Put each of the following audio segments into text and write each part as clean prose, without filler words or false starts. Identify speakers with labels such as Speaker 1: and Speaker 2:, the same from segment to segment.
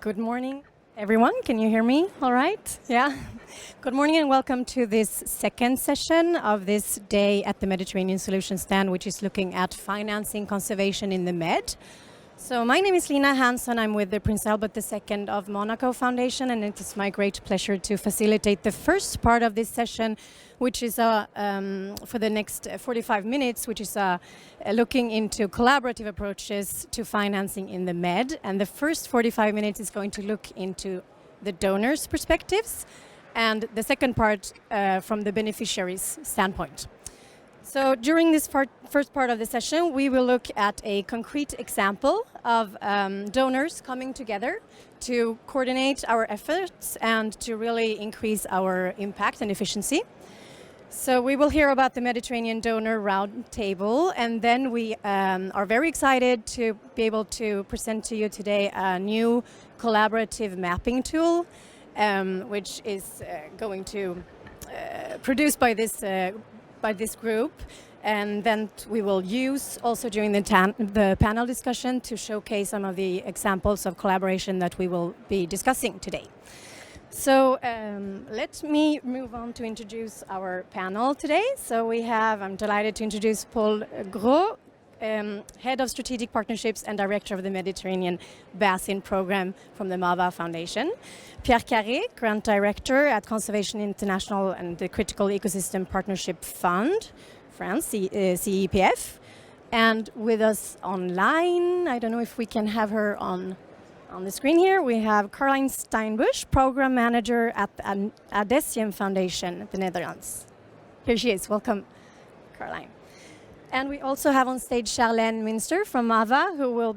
Speaker 1: Good morning, everyone. Can you hear me all right? Yeah. Good morning and welcome to this second session of this day at the Mediterranean Solutions Stand, which is looking at financing conservation in the Med. So my name is Lina, Hansson. I'm with the Prince Albert II of Monaco Foundation, and it is my great pleasure to facilitate the first part of this session, which is for the next 45 minutes, which is looking into collaborative approaches to financing in the Med. And the first 45 minutes is going to look into the donors' perspectives, and the second part from the beneficiaries' standpoint. So during this first part of the session, we will look at a concrete example of donors coming together to coordinate our efforts and to really increase our impact and efficiency. So we will hear about the Mediterranean Donor Roundtable, and then we are very excited to be able to present to you today a new collaborative mapping tool, which is going to produced by this group, and then we will use also during the panel discussion to showcase some of the examples of collaboration that we will be discussing today. So let me move on to introduce our panel today. So I'm delighted to introduce Paule Gros, Head of Strategic Partnerships and Director of the Mediterranean Basin Program from the MAVA Foundation. Pierre, Grant Director at Conservation International and the Critical Ecosystem Partnership Fund, France, CEPF. And with us online, I don't know if we can have her on the screen here, we have Karlijn Steinbusch, Program Manager at the Adessium Foundation, the Netherlands. Here she is. Welcome, Karlijn. And we also have on stage Charlène Münster from MAVA, who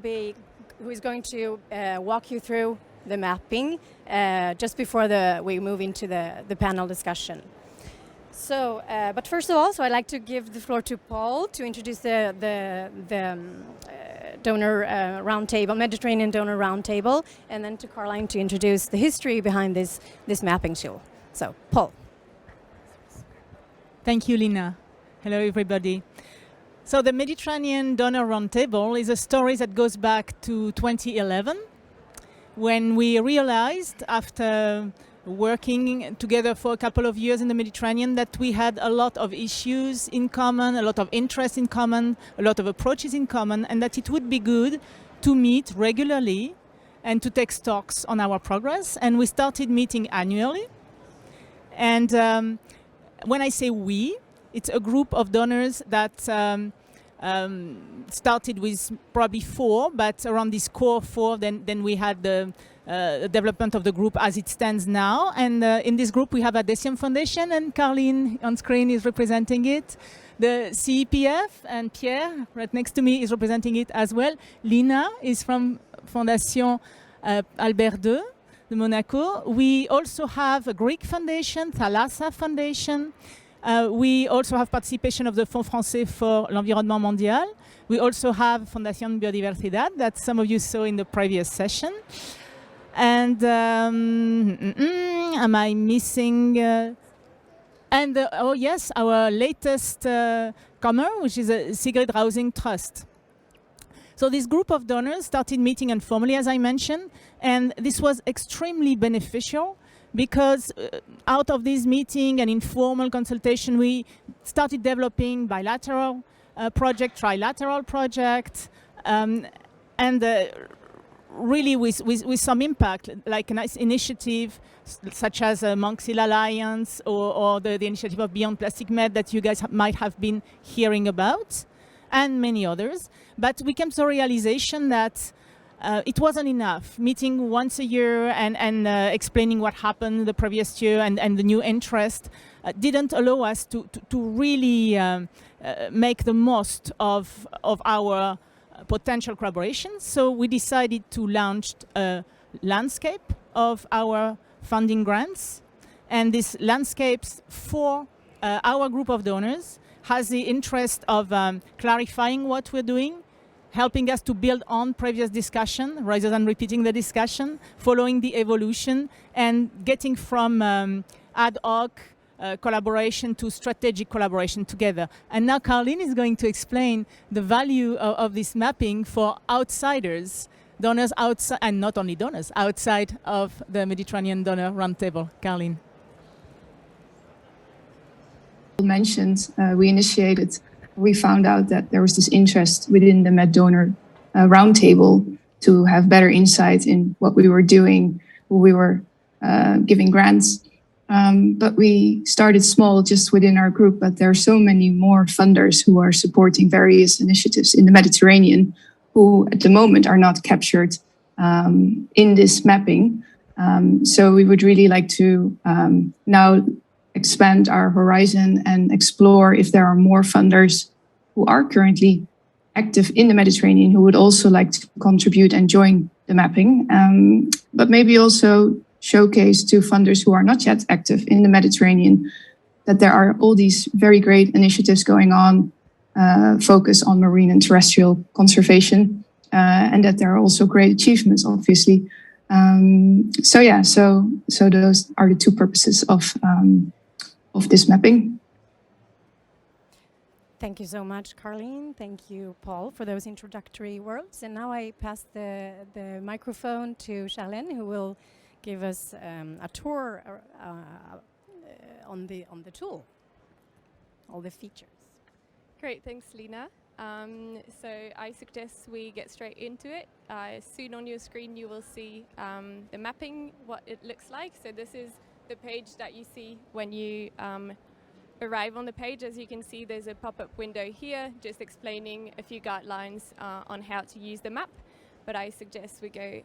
Speaker 1: is going to walk you through the mapping just before we move into the panel discussion. So, but first of all, I'd like to give the floor to Paule to introduce the donor roundtable, Mediterranean Donor Roundtable, and then to Karlijn to introduce the history behind this mapping tool. So, Paule.
Speaker 2: Thank you, Lina. Hello, everybody. So the Mediterranean Donor Roundtable is a story that goes back to 2011, when we realized, after working together for a couple of years in the Mediterranean, that we had a lot of issues in common, a lot of interests in common, a lot of approaches in common, and that it would be good to meet regularly and to take stocks on our progress. And we started meeting annually. And when I say we, it's a group of donors that started with probably 4, but around this core 4, then we had the development of the group as it stands now. And in this group we have Adessium Foundation, and Karlijn on screen is representing it. The CEPF, and Pierre right next to me is representing it as well. Lina is from Fondation Albert II de Monaco. We also have a Greek foundation, Thalassa Foundation. We also have participation of the Fonds Français for l'Environnement Mondial. We also have Fondation Biodiversidad that some of you saw in the previous session. And am I missing? Oh yes, our latest comer, which is a Sigrid Housing Trust. So this group of donors started meeting informally, as I mentioned, and this was extremely beneficial, because out of this meeting and informal consultation, we started developing bilateral project, trilateral project, and really with some impact, like a nice initiative such as Monk-Seal Alliance or the initiative of Beyond Plastic Med that you guys might have been hearing about, and many others. But we came to the realization that it wasn't enough. Meeting once a year and explaining what happened the previous year and the new interest didn't allow us to really make the most of our potential collaboration. So we decided to launch a landscape of our funding grants. And this landscapes for our group of donors has the interest of clarifying what we're doing, helping us to build on previous discussion rather than repeating the discussion, following the evolution, and getting from ad hoc collaboration to strategic collaboration together. And now Karlijn is going to explain the value of this mapping for outsiders donors outside, and not only donors, outside of the Mediterranean Donor Roundtable. Karlijn.
Speaker 3: Mentioned, we found out that there was this interest within the Med Donor Roundtable to have better insight in what we were doing, who we were giving grants. But we started small just within our group, but there are so many more funders who are supporting various initiatives in the Mediterranean who at the moment are not captured in this mapping. So we would really like to now expand our horizon and explore if there are more funders who are currently active in the Mediterranean who would also like to contribute and join the mapping, but maybe also showcase to funders who are not yet active in the Mediterranean that there are all these very great initiatives going on, focus on marine and terrestrial conservation, and that there are also great achievements, obviously. So those are the two purposes of this mapping.
Speaker 1: Thank you so much, Karlijn. Thank you, Paul, for those introductory words. And now I pass the microphone to Charlène, who will give us a tour on the tool, all the features.
Speaker 4: Great, thanks, Lina. So I suggest we get straight into it. Soon on your screen you will see the mapping, what it looks like. So this is the page that you see when you arrive on the page. As you can see, there's a pop-up window here just explaining a few guidelines on how to use the map, but I suggest we go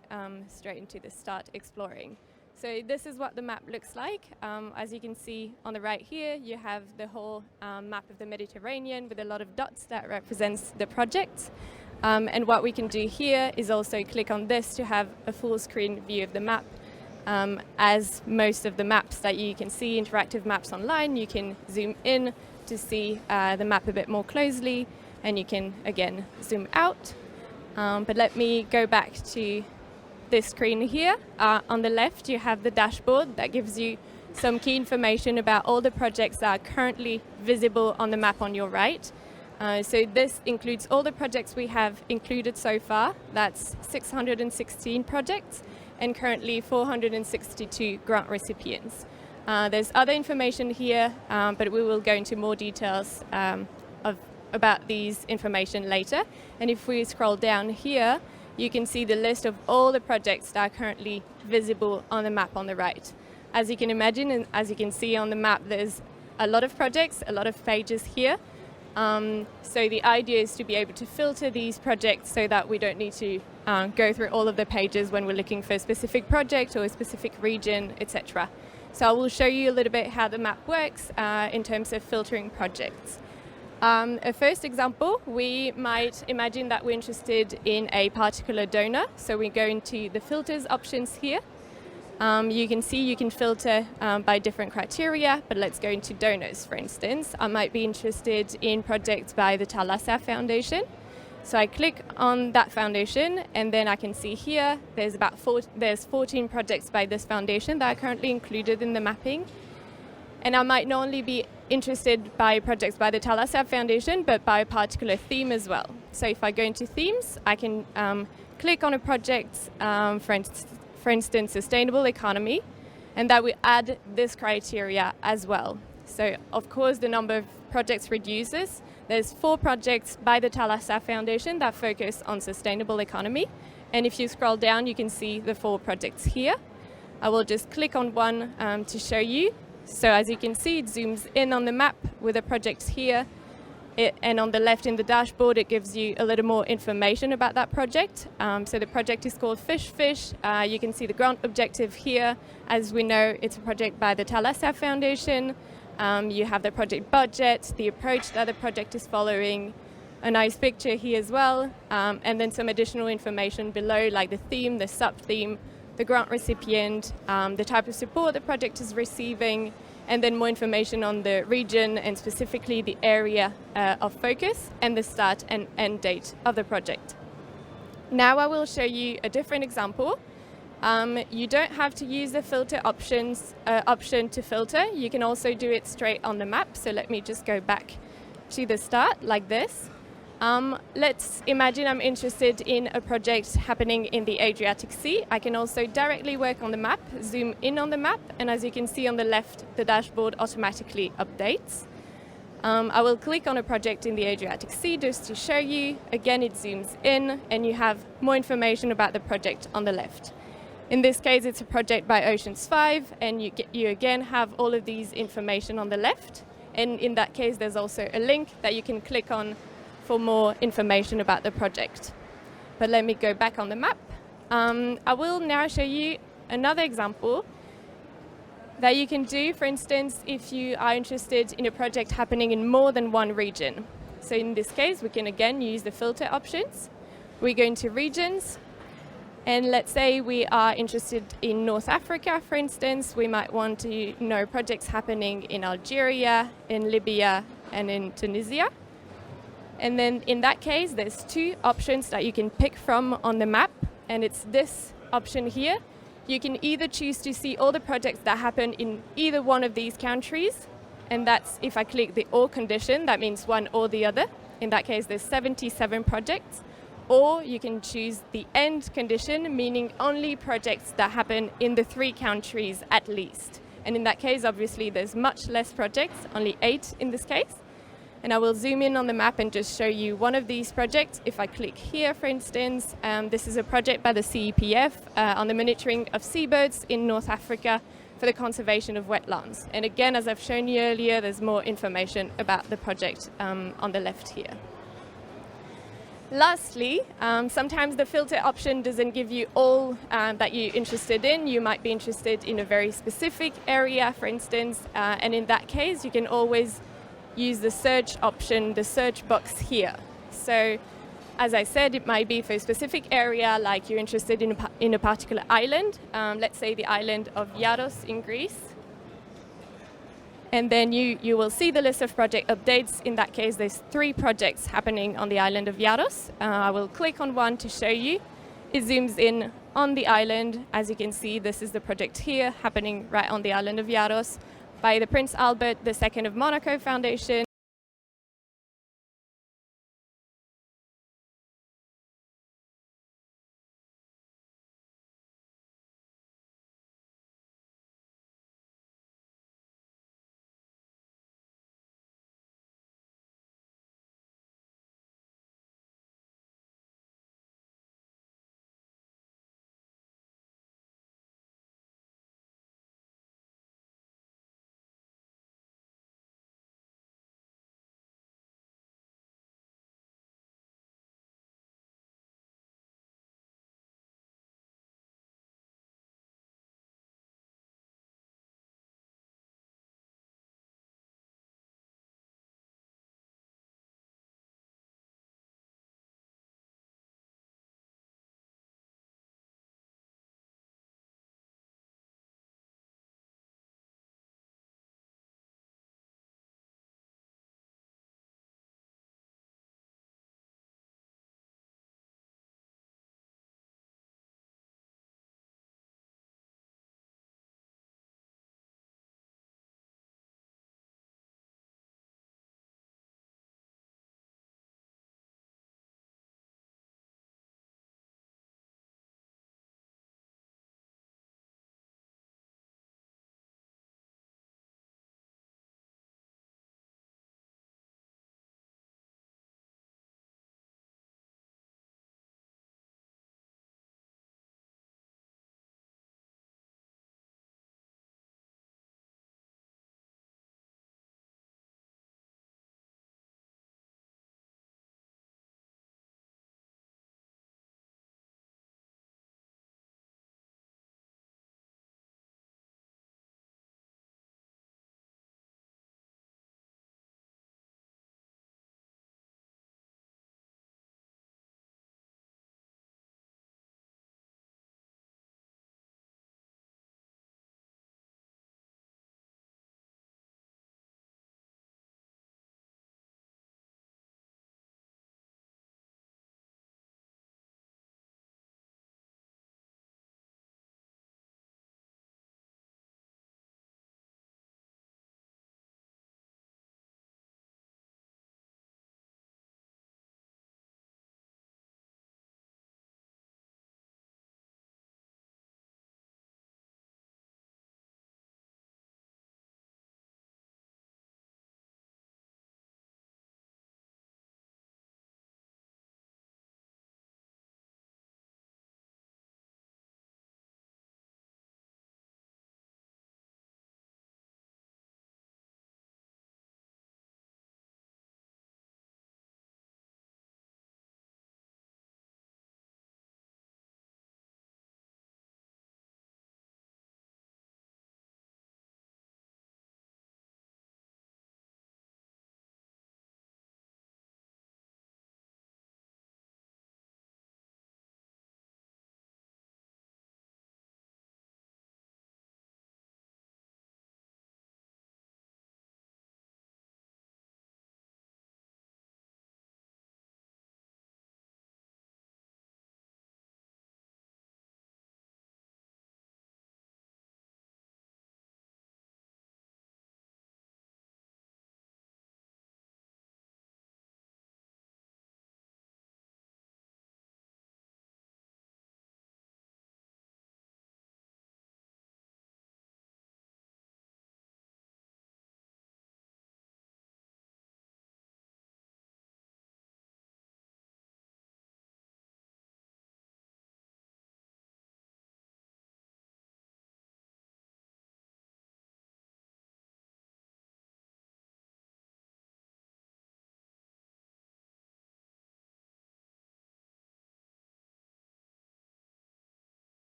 Speaker 4: straight into the start exploring. So this is what the map looks like. As you can see on the right here, you have the whole map of the Mediterranean with a lot of dots that represents the project. And what we can do here is also click on this to have a full screen view of the map. As most of the maps that you can see, interactive maps online, you can zoom in to see the map a bit more closely, and you can again zoom out. But let me go back to this screen here. On the left you have the dashboard that gives you some key information about all the projects that are currently visible on the map on your right. So this includes all the projects we have included so far. That's 616 projects and currently 462 grant recipients. There's other information here, but we will go into more details about these information later. And if we scroll down here, you can see the list of all the projects that are currently visible on the map on the right. As you can imagine, and as you can see on the map, there's a lot of projects, a lot of pages here. So the idea is to be able to filter these projects so that we don't need to go through all of the pages when we're looking for a specific project or a specific region, etc. So I will show you a little bit how the map works in terms of filtering projects. A first example, we might imagine that we're interested in a particular donor. So we go into the filters options here. You can see you can filter by different criteria, but let's go into donors, for instance. I might be interested in projects by the Thalassa Foundation. So I click on that foundation, and then I can see here there's 14 projects by this foundation that are currently included in the mapping. And I might not only be interested by projects by the Thalassa Foundation, but by a particular theme as well. So if I go into themes, I can click on a project, for instance, sustainable economy, and that will add this criteria as well. So of course the number of projects reduces. There's 4 projects by the Thalassa Foundation that focus on sustainable economy. And if you scroll down, you can see the 4 projects here. I will just click on one to show you. So as you can see, it zooms in on the map with the projects here. And on the left in the dashboard, it gives you a little more information about that project. So the project is called Fish. You can see the grant objective here. As we know, it's a project by the Thalassa Foundation. You have the project budget, the approach that the project is following, a nice picture here as well, and then some additional information below, like the theme, the sub-theme, the grant recipient, the type of support the project is receiving, and then more information on the region and specifically the area of focus and the start and end date of the project. Now I will show you a different example. You don't have to use the filter option to filter. You can also do it straight on the map. So let me just go back to the start like this. Let's imagine I'm interested in a project happening in the Adriatic Sea. I can also directly work on the map, zoom in on the map, and as you can see on the left, the dashboard automatically updates. I will click on a project in the Adriatic Sea just to show you. Again, it zooms in and you have more information about the project on the left. In this case, it's a project by Oceans 5, and you again have all of these information on the left. And in that case, there's also a link that you can click on for more information about the project. But let me go back on the map. I will now show you another example that you can do, for instance, if you are interested in a project happening in more than one region. So in this case, we can again use the filter options. We go into regions, and let's say we are interested in North Africa, for instance. We might want to know projects happening in Algeria, in Libya, and in Tunisia. And then in that case, there's two options that you can pick from on the map, and it's this option here. You can either choose to see all the projects that happen in either one of these countries, and that's if I click the or condition, that means one or the other. In that case, there's 77 projects. Or you can choose the end condition, meaning only projects that happen in the 3 countries at least. And in that case, obviously, there's much less projects, only 8 in this case. And I will zoom in on the map and just show you one of these projects. If I click here, for instance, this is a project by the CEPF on the monitoring of seabirds in North Africa for the conservation of wetlands. And again, as I've shown you earlier, there's more information about the project on the left here. Lastly, sometimes the filter option doesn't give you all that you're interested in. You might be interested in a very specific area, for instance, and in that case, you can always use the search option, the search box here. So, as I said, it might be for a specific area, like you're interested in a particular island, let's say the island of Yaros in Greece. And then you will see the list of project updates. In that case, there's 3 projects happening on the island of Yaros. I will click on one to show you. It zooms in on the island. As you can see, this is the project here happening right on the island of Yaros by the Prince Albert II of Monaco Foundation.